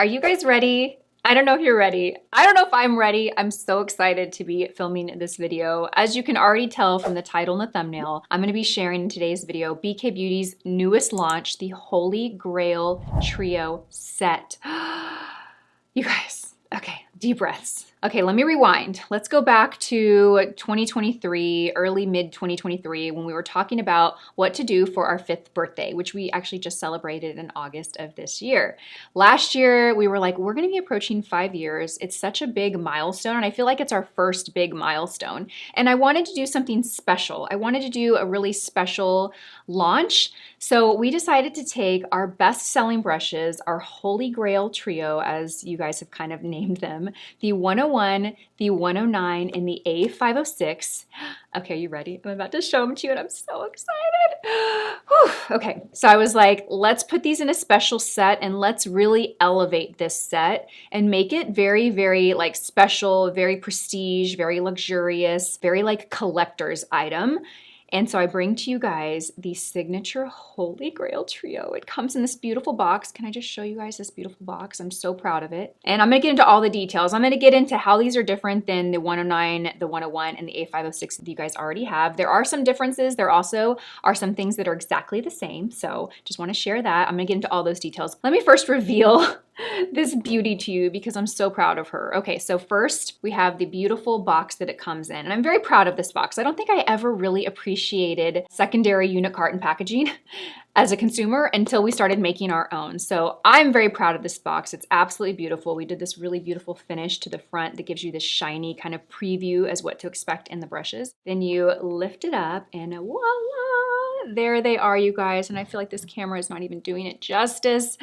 Are you guys ready? I don't know if you're ready. I don't know if I'm ready. I'm so excited to be filming this video. As you can already tell from the title and the thumbnail, I'm gonna be sharing in today's video BK Beauty's newest launch, the Holy Grail Trio set. You guys, okay, deep breaths. Okay, let me rewind. Let's go back to 2023, early mid 2023, when we were talking about what to do for our 5th birthday, which we actually just celebrated in August of this year. Last year, we were like, we're gonna be approaching 5 years. It's such a big milestone, and I feel like it's our first big milestone. And I wanted to do something special. I wanted to do a really special launch. So we decided to take our best-selling brushes, our Holy Grail Trio, as you guys have kind of named them, the 101, the 109, and the A506. Okay, are you ready? I'm about to show them to you and I'm so excited. Whew. Okay, so I was like, let's put these in a special set and let's really elevate this set and make it very, very like special, very prestige, very luxurious, very like collector's item. And so I bring to you guys the signature Holy Grail Trio. It comes in this beautiful box. Can I just show you guys this beautiful box? I'm so proud of it. And I'm gonna get into all the details. I'm gonna get into how these are different than the 109, the 101, and the A506 that you guys already have. There are some differences. There also are some things that are exactly the same. So just wanna share that. I'm gonna get into all those details. Let me first reveal this beauty to you because I'm so proud of her. Okay, so first we have the beautiful box that it comes in. And I'm very proud of this box. I don't think I ever really appreciated secondary unit carton packaging as a consumer until we started making our own. So I'm very proud of this box. It's absolutely beautiful. We did this really beautiful finish to the front that gives you this shiny kind of preview as what to expect in the brushes. Then you lift it up and voila, there they are, you guys. And I feel like this camera is not even doing it justice.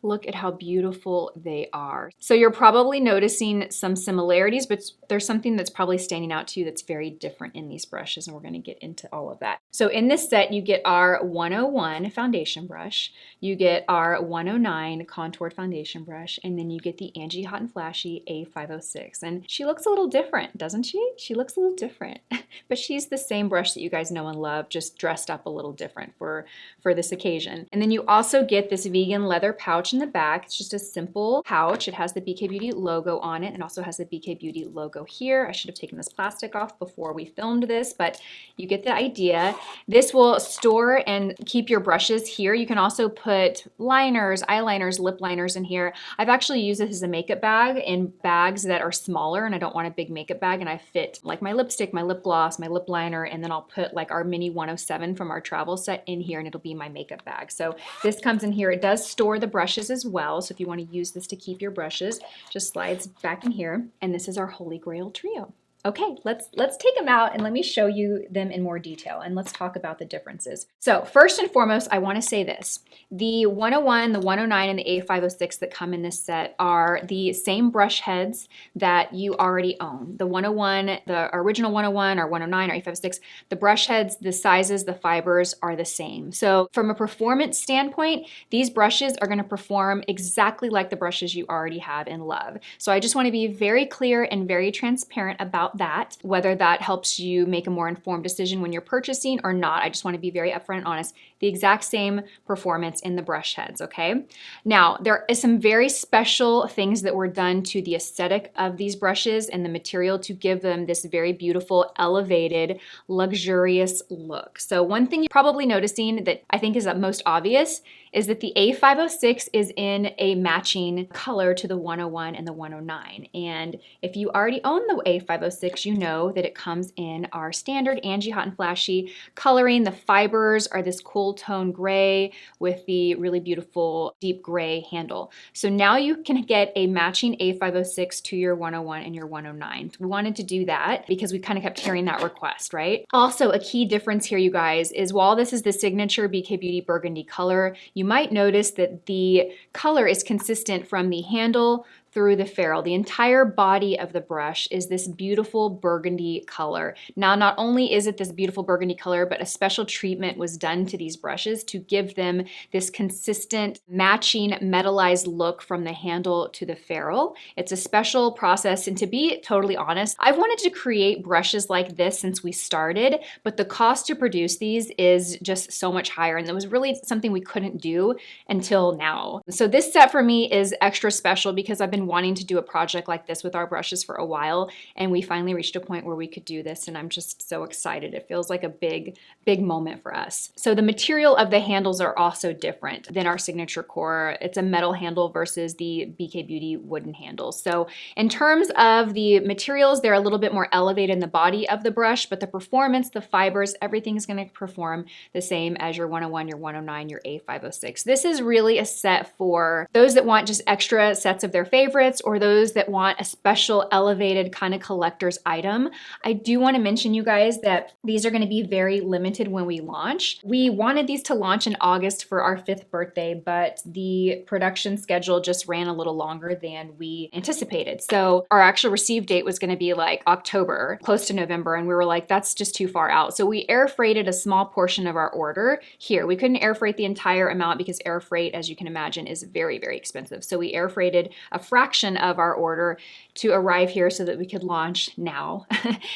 Look at how beautiful they are. So you're probably noticing some similarities, but there's something that's probably standing out to you that's very different in these brushes, and we're gonna get into all of that. So in this set, you get our 101 foundation brush, you get our 109 contoured foundation brush, and then you get the Angie Hot and Flashy A506. And she looks a little different, doesn't she? She looks a little different, but she's the same brush that you guys know and love, just dressed up a little different for this occasion. And then you also get this vegan leather pouch in the back. It's just a simple pouch. It has the BK Beauty logo on it and also has the BK Beauty logo here. I should have taken this plastic off before we filmed this, but you get the idea. This will store and keep your brushes here. You can also put liners, eyeliners, lip liners in here. I've actually used this as a makeup bag in bags that are smaller and I don't want a big makeup bag, and I fit like my lipstick, my lip gloss, my lip liner, and then I'll put like our mini 107 from our travel set in here and it'll be my makeup bag. So this comes in here. It does store the brushes as well. So if you want to use this to keep your brushes, just slides back in here. And this is our Holy Grail Trio. Okay, let's take them out and let me show you them in more detail and let's talk about the differences. So first and foremost, I want to say this. The 101, the 109, and the A506 that come in this set are the same brush heads that you already own. The 101, the original 101 or 109 or A506, the brush heads, the sizes, the fibers are the same. So from a performance standpoint, these brushes are going to perform exactly like the brushes you already have and love. So I just want to be very clear and very transparent about that, whether that helps you make a more informed decision when you're purchasing or not. I just want to be very upfront and honest. The exact same performance in the brush heads, okay? Now, there is some very special things that were done to the aesthetic of these brushes and the material to give them this very beautiful, elevated, luxurious look. So one thing you're probably noticing that I think is the most obvious is that the A506 is in a matching color to the 101 and the 109. And if you already own the A506, you know that it comes in our standard Angie Hot and Flashy coloring. The fibers are this cool tone gray with the really beautiful deep gray handle. So now you can get a matching A506 to your 101 and your 109. We wanted to do that because we kind of kept hearing that request, right? Also, a key difference here, you guys, is while this is the signature BK Beauty burgundy color, you might notice that the color is consistent from the handle through the ferrule. The entire body of the brush is this beautiful burgundy color. Now, not only is it this beautiful burgundy color, but a special treatment was done to these brushes to give them this consistent matching metallized look from the handle to the ferrule. It's a special process, and to be totally honest, I've wanted to create brushes like this since we started, but the cost to produce these is just so much higher, and that was really something we couldn't do do until now. So this set for me is extra special because I've been wanting to do a project like this with our brushes for a while, and we finally reached a point where we could do this, and I'm just so excited. It feels like a big moment for us. So the material of the handles are also different than our signature core. It's a metal handle versus the BK Beauty wooden handles. So in terms of the materials, they're a little bit more elevated in the body of the brush, but the performance, the fibers, everything's going to perform the same as your 101, your 109, your A506. This is really a set for those that want just extra sets of their favorites, or those that want a special elevated kind of collector's item. I do want to mention, you guys, that these are going to be very limited when we launch. We wanted these to launch in August for our 5th birthday, but the production schedule just ran a little longer than we anticipated. So our actual receive date was going to be like October, close to November, and we were like, that's just too far out. So we air freighted a small portion of our order here. We couldn't air freight the entire amount because air freight, as you can imagine, is very, very expensive. So we air freighted a fraction of our order to arrive here so that we could launch now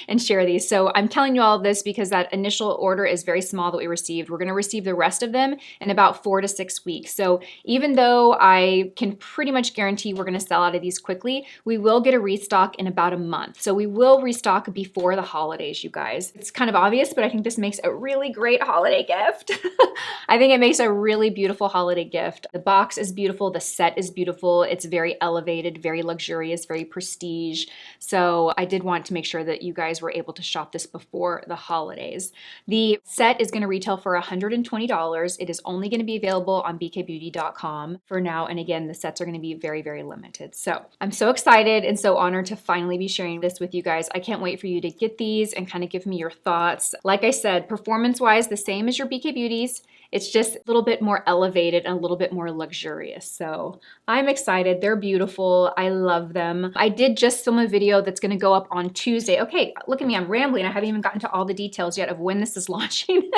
and share these. So I'm telling you all of this because that initial order is very small that we received. We're going to receive the rest of them in about 4 to 6 weeks. So even though I can pretty much guarantee we're going to sell out of these quickly, we will get a restock in about a month. So we will restock before the holidays, you guys. It's kind of obvious, but I think this makes a really great holiday gift. I think it makes a really beautiful holiday gift. The box is beautiful. The set is beautiful. It's very elevated, very luxurious, very prestige. So I did want to make sure that you guys were able to shop this before the holidays. The set is going to retail for $120. It is only going to be available on bkbeauty.com for now. And again, the sets are going to be very, very limited. So I'm so excited and so honored to finally be sharing this with you guys. I can't wait for you to get these and kind of give me your thoughts. Like I said, performance-wise, the same as your BK Beauties. It's just a little bit more elevated and a little bit more luxurious. So I'm excited. They're beautiful. I love them. I did just film a video that's going to go up on Tuesday. Okay, look at me. I'm rambling. I haven't even gotten to all the details yet of when this is launching.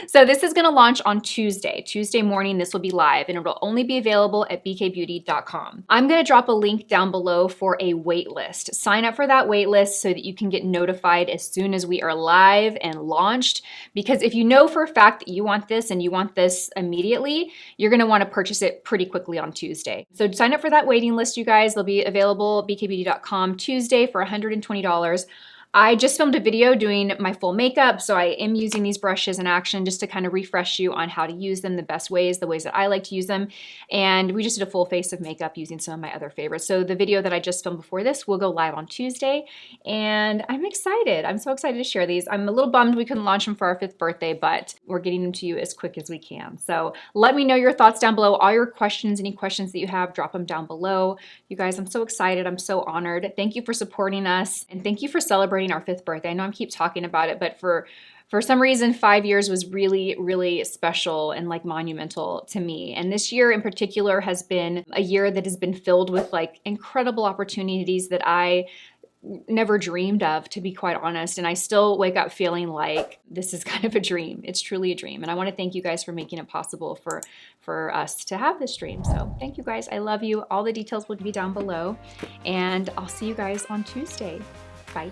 So this is going to launch on Tuesday morning. This will be live, and it will only be available at bkbeauty.com. I'm going to drop a link down below for a wait list. Sign up for that wait list so that you can get notified as soon as we are live and launched. Because if you know for a fact that you want this and you want this immediately, you're going to want to purchase it pretty quickly on Tuesday. So sign up for that waiting list, you guys. They'll be available at bkbeauty.com Tuesday for $120. I just filmed a video doing my full makeup, so I am using these brushes in action just to kind of refresh you on how to use them the best ways, the ways that I like to use them. And we just did a full face of makeup using some of my other favorites. So the video that I just filmed before this will go live on Tuesday, and I'm excited. I'm so excited to share these. I'm a little bummed we couldn't launch them for our 5th birthday, but we're getting them to you as quick as we can. So let me know your thoughts down below. All your questions, any questions that you have, drop them down below. You guys, I'm so excited. I'm so honored. Thank you for supporting us, and thank you for celebrating our 5th birthday. I know I keep talking about it, but for some reason, 5 years was really, really special and like monumental to me. And this year in particular has been a year that has been filled with like incredible opportunities that I never dreamed of, to be quite honest. And I still wake up feeling like this is kind of a dream. It's truly a dream. And I want to thank you guys for making it possible for us to have this dream. So thank you guys. I love you. All the details will be down below, and I'll see you guys on Tuesday. Bye.